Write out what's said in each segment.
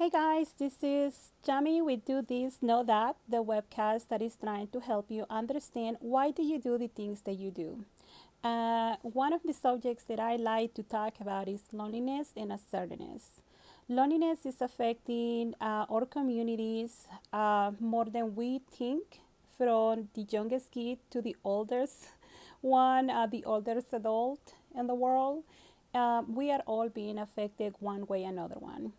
Hey guys, this is Jamie with Do This, Know That, the webcast that is trying to help you understand why do you do the things that you do. One of the subjects that I like to talk about is loneliness and assertiveness. Loneliness is affecting our communities more than we think, from the youngest kid to the oldest one, the oldest adult in the world. We are all being affected one way or another one.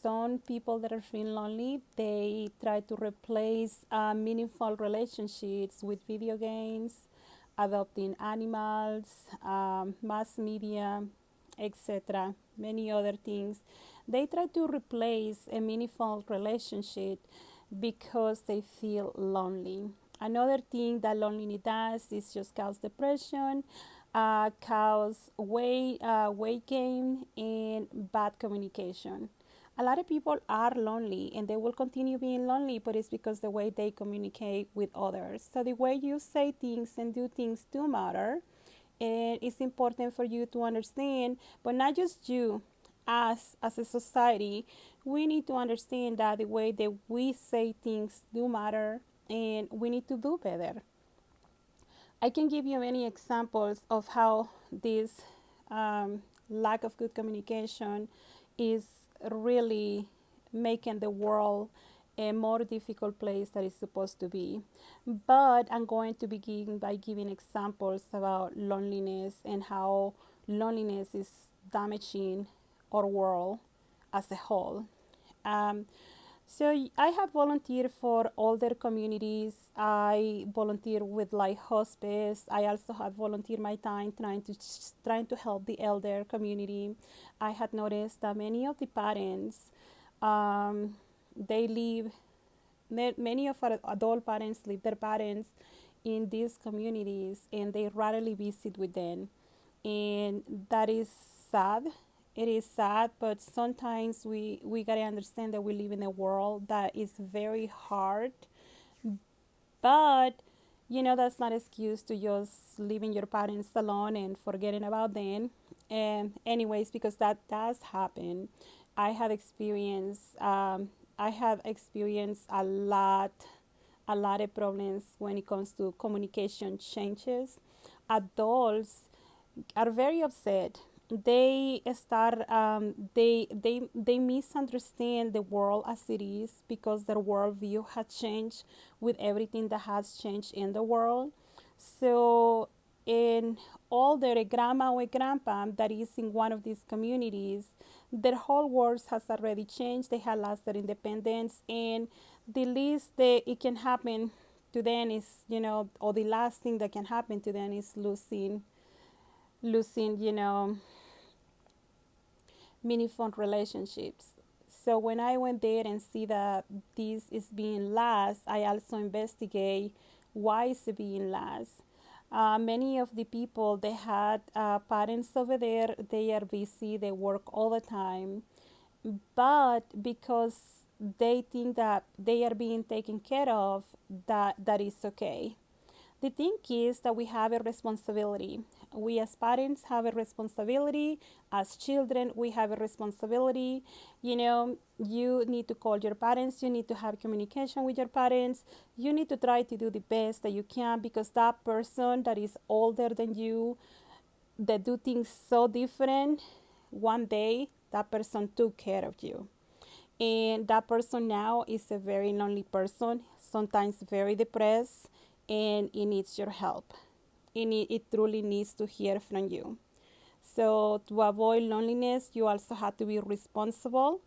Some people that are feeling lonely, they try to replace meaningful relationships with video games, adopting animals, mass media, etc. Many other things. They try to replace a meaningful relationship because they feel lonely. Another thing that loneliness does is just cause depression, cause weight gain, and bad communication. A lot of people are lonely and they will continue being lonely, but it's because the way they communicate with others. So the way you say things and do things do matter, and it's important for you to understand, but not just you. As a society, we need to understand that the way that we say things do matter, and we need to do better. I can give you many examples of how this lack of good communication is really making the world a more difficult place than it's supposed to be. But I'm going to begin by giving examples about loneliness and how loneliness is damaging our world as a whole. Um, so I have volunteered for older communities. I volunteer with like hospice. I also have volunteered my time trying to help the elder community. I had noticed that many of the parents, they leave. Many of our adult parents leave their parents in these communities, and they rarely visit with them, and that is sad. It is sad, but sometimes we gotta understand that we live in a world that is very hard. But that's not an excuse to just leaving your parents alone and forgetting about them. And anyways, because that does happen, I have experienced I have experienced a lot of problems when it comes to communication changes. Adults are very upset. They misunderstand the world as it is because their worldview has changed with everything that has changed in the world. So, in all their grandma or grandpa that is in one of these communities, their whole world has already changed. They have lost their independence, and the least that it can happen to them is, or the last thing that can happen to them is losing, meaningful relationships. So when I went there and see that this is being lost, I also investigate why is it being lost. Many of the people they had parents over there, they are busy, they work all the time, but because they think that they are being taken care of, that is okay. The thing is that we have a responsibility. We as parents have a responsibility. As children, we have a responsibility. You need to call your parents. You need to have communication with your parents. You need to try to do the best that you can, because that person that is older than you, that do things so different, one day that person took care of you. And that person now is a very lonely person, sometimes very depressed, and it needs your help. It truly needs to hear from you. So, to avoid loneliness, you also have to be responsible,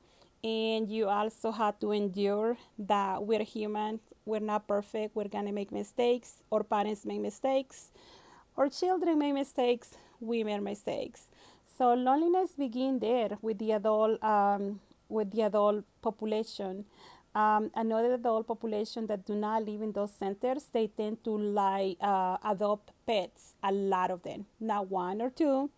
and you also have to endure that we're human, we're not perfect, we're gonna make mistakes, our parents make mistakes, our children make mistakes, we make mistakes. So loneliness begins there with the adult population. Another adult population that do not live in those centers, they tend to like adopt pets, a lot of them, not one or two,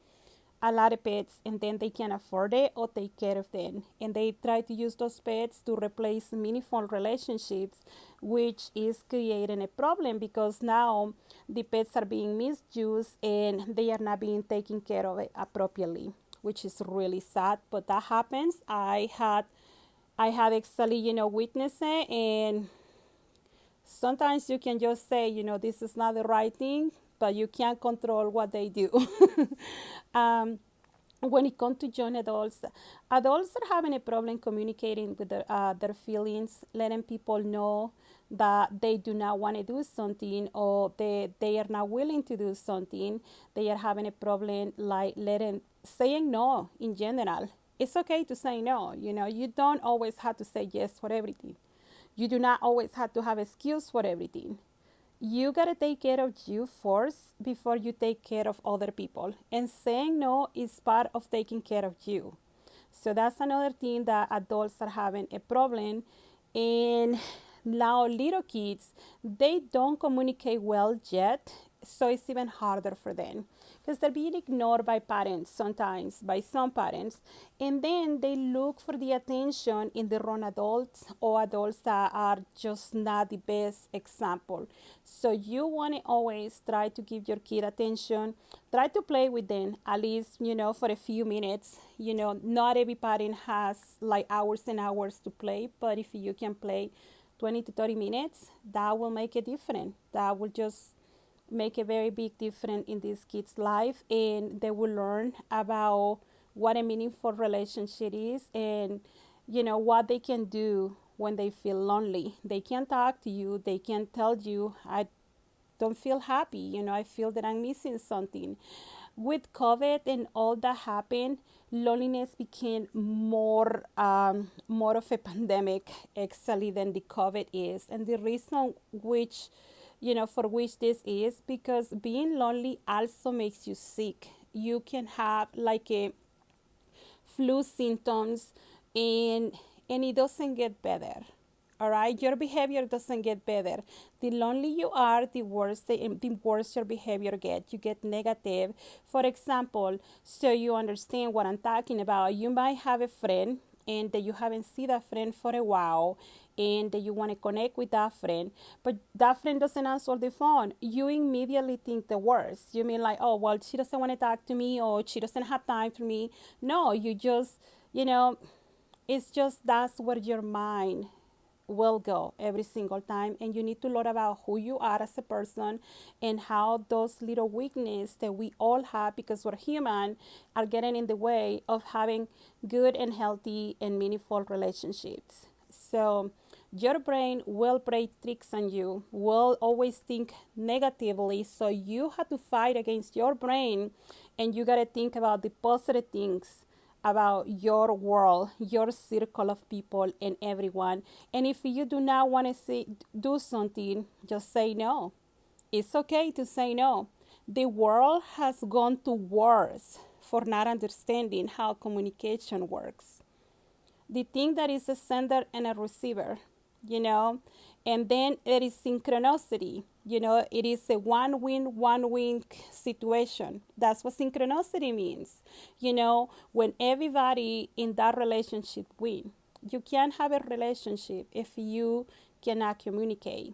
a lot of pets, and then they can afford it or take care of them, and they try to use those pets to replace meaningful relationships, which is creating a problem because now the pets are being misused and they are not being taken care of it appropriately. which is really sad, but that happens. I had actually, witnessed it, and sometimes you can just say, this is not the right thing, but you can't control what they do. um, when it comes to young adults, adults are having a problem communicating with their feelings, letting people know that they do not want to do something, or they are not willing to do something. They are having a problem like saying no in general. It's okay to say no. You don't always have to say yes for everything. You do not always have to have excuse for everything. You gotta take care of you first before you take care of other people. And saying no is part of taking care of you. So that's another thing that adults are having a problem. And now little kids, they don't communicate well yet, so it's even harder for them because they're being ignored by parents sometimes, by some parents, and then they look for the attention in the wrong adults, or adults that are just not the best example. So you want to always try to give your kid attention, try to play with them at least, for a few minutes. Not every parent has like hours and hours to play, but if you can play 20 to 30 minutes, that will make a difference. That will just make a very big difference in this kid's life, and they will learn about what a meaningful relationship is, and what they can do when they feel lonely. They can talk to you, they can tell you, I don't feel happy, I feel that I'm missing something. With COVID and all that happened, loneliness became more of a pandemic actually than the COVID is. And the reason for which this is because being lonely also makes you sick. You can have like a flu symptoms, and it doesn't get better. All right, your behavior doesn't get better. The lonely you are, the worse your behavior gets. You get negative. For example, so you understand what I'm talking about, you might have a friend and that you haven't seen that friend for a while, and that you want to connect with that friend, but that friend doesn't answer the phone. You immediately think the worst. You mean like, oh, well, she doesn't want to talk to me, or she doesn't have time for me. No, you just, you know, it's just that's where your mind will go every single time, and you need to learn about who you are as a person, and how those little weaknesses that we all have because we're human are getting in the way of having good and healthy and meaningful relationships. So your brain will play tricks on you, will always think negatively, so you have to fight against your brain, and you got to think about the positive things about your world, your circle of people, and everyone. And if you do not want to do something, just say no. It's okay to say no. The world has gone to wars for not understanding how communication works. The thing that is a sender and a receiver, you know, and then there is synchronicity. It is a one win situation. That's what synchronicity means. When everybody in that relationship win. You can't have a relationship if you cannot communicate.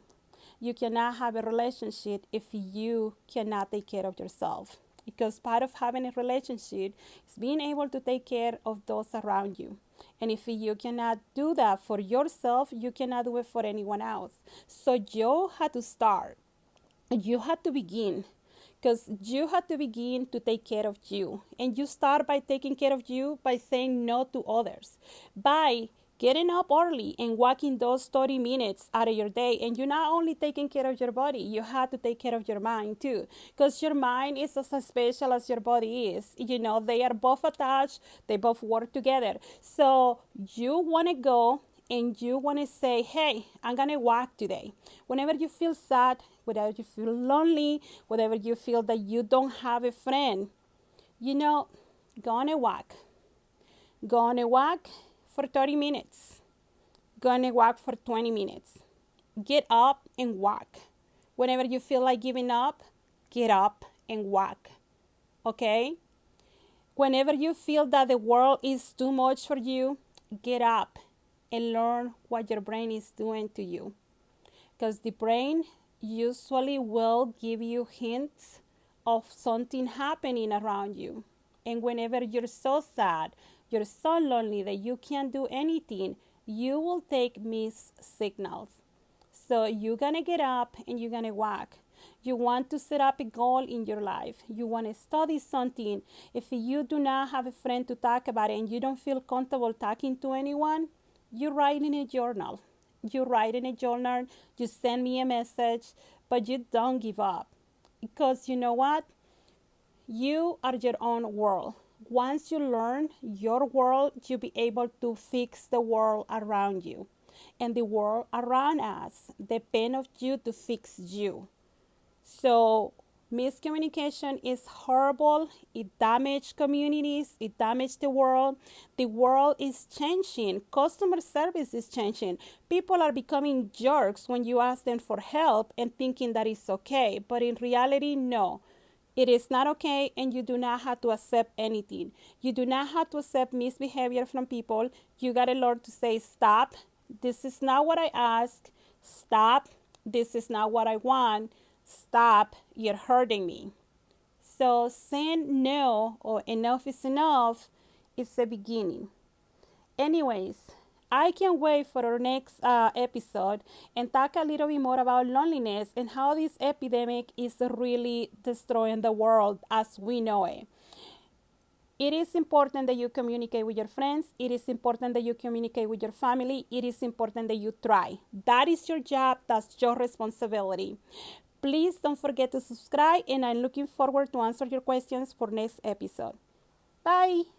You cannot have a relationship if you cannot take care of yourself. Because part of having a relationship is being able to take care of those around you. And if you cannot do that for yourself, you cannot do it for anyone else. So you had to start. You had to begin, because you had to begin to take care of you. And you start by taking care of you by saying no to others, by getting up early and walking those 30 minutes out of your day. And you're not only taking care of your body, you have to take care of your mind too, because your mind is as special as your body is. They are both attached, they both work together. So you want to go and you want to say, hey, I'm going to walk today. Whenever you feel sad, whenever you feel lonely, whenever you feel that you don't have a friend, go on a walk. Go on a walk for 30 minutes. Go on a walk for 20 minutes. Get up and walk. Whenever you feel like giving up, get up and walk. Okay? Whenever you feel that the world is too much for you, get up and learn what your brain is doing to you. Because the brain usually will give you hints of something happening around you. And whenever you're so sad, you're so lonely that you can't do anything, you will take missed signals. So you're gonna get up and you're gonna walk. You want to set up a goal in your life. You want to study something. If you do not have a friend to talk about it and you don't feel comfortable talking to anyone, you write in a journal. You write in a journal, you send me a message, but you don't give up. Because you know what? You are your own world. Once you learn your world, you'll be able to fix the world around you. And the world around us depend of you to fix you. So miscommunication is horrible. It damages communities. It damages the world. The world is changing. Customer service is changing. People are becoming jerks when you ask them for help and thinking that it's okay. But in reality, no. It is not okay, and you do not have to accept anything. You do not have to accept misbehavior from people. You got to learn to say, stop. This is not what I asked. Stop. This is not what I want. Stop. You're hurting me. So saying no or enough is enough is the beginning. Anyways, I can't wait for our next episode and talk a little bit more about loneliness and how this epidemic is really destroying the world as we know it. It is important that you communicate with your friends. It is important that you communicate with your family. It is important that you try. That is your job. That's your responsibility. Please don't forget to subscribe, and I'm looking forward to answer your questions for next episode. Bye.